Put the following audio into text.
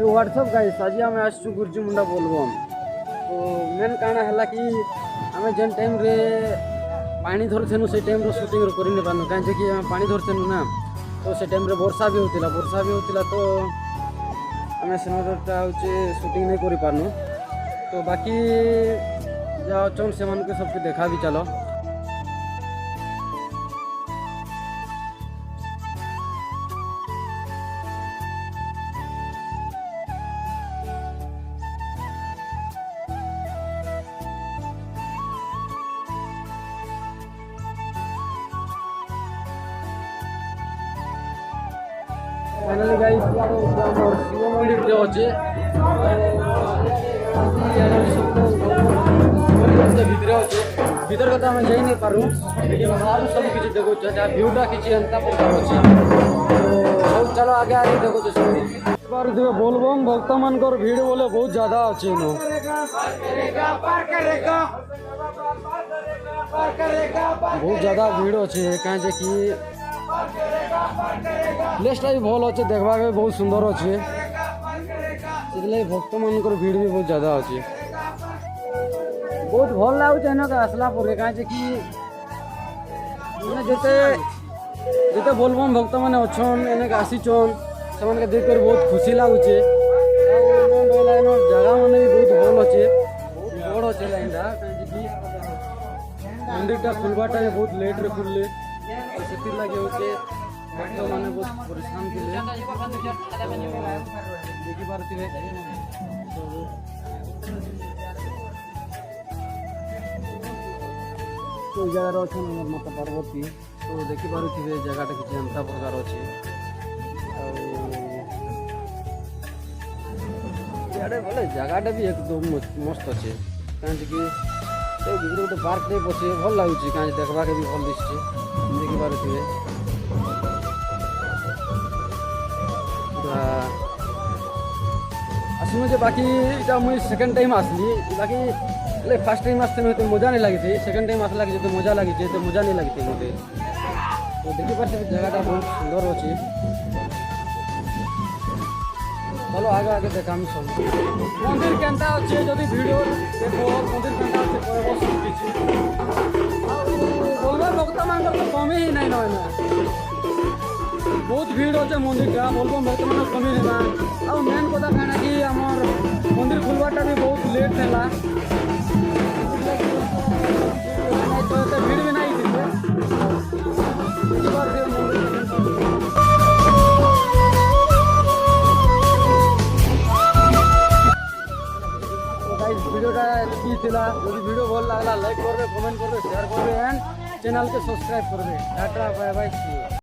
WhatsApp guys आज आम आसु गुर्जु मुंडा बोलबम तो मेन काना है कि आम जेन टाइम रे पानी धरथेनु से टाइम रो शूटिंग रो करि नै पानु काहे कि आम पानी धरथेनु ना तो से टाइम रे वर्षा भी होतिला तो आम सिनेमाटा होचे शूटिंग नहीं करि पानु तो बाकी जा चल से मन के सबके देखा भी चलो। फाइनली गाइस शिव मंदिर जो अच्छे भितर अच्छे भीतर कथा आम जाई नहीं पारू लेकिन बाहर सब किसी देखो व्यूटा किसी एंता प्रकार अच्छे तो चलो आगे आगे देखो सब बार बोलबम भक्त मानकर भीड़ बोले बहुत ज्यादा अच्छे नो बहुत ज्यादा भीड़ अच्छे कहीं कि प्लेसटा भी भल अच्छे देखा बहुत सुंदर अच्छे से भक्त मान भीड़ भी बहुत ज्यादा अच्छे बहुत भल लगे आसला कहीं कि जिते जिते बोलबम भक्त मैंने अच्छन एने आसीचन से देख बहुत खुशी लगुचे जगह मैंने भी बहुत भल अच्छे बड़ अच्छे लाइनटा कहीं मंदिरटा खुलवाटा बहुत लेट रे खुलले से लगे होचे भक्त माने बहुत परेशान थे देखी पारे तो जगार अच्छा माता पार्वती तो देखी पारे जगह किसी एंता प्रकार अच्छे बोले जगहटा भी एकदम मस्त अच्छे कहीं कि गोटे पार्क टाइप अच्छे भल लगुच कहीं देखा भी भल दिशे देखी पारे आसमु जे बाकी इटा मुई सेकेंड टाइम आसली बाकी फर्स्ट टाइम आसते तो मजा नहीं लगी सेकेंड टाइम आसला कि तो मजा लगी तो मजा नहीं लगती मते तो देखी पारे जगहटा बहुत सुंदर अच्छे चलो आगे आगे देखा सब मंदिर केनता अच्छे जदि वीडियो देखो मंदिर केनता अच्छे कहबो सब किछि बोलबो भक्त मान तो कमी ही नहीं ना बहुत भीड़ अच्छे मंदिर का बोलबो भक्त मान कमी नहीं ना आ मेन कथा कहना कि हमर मंदिर खुलवाटा भी बहुत लेट थेला तो भीड़ भी नहीं भिडियोटा भिडियो भल लगला लाइक करबे कमेंट करबे शेयर करबे एंड चैनल के सब्सक्राइब करबे टाटा बाय बाय।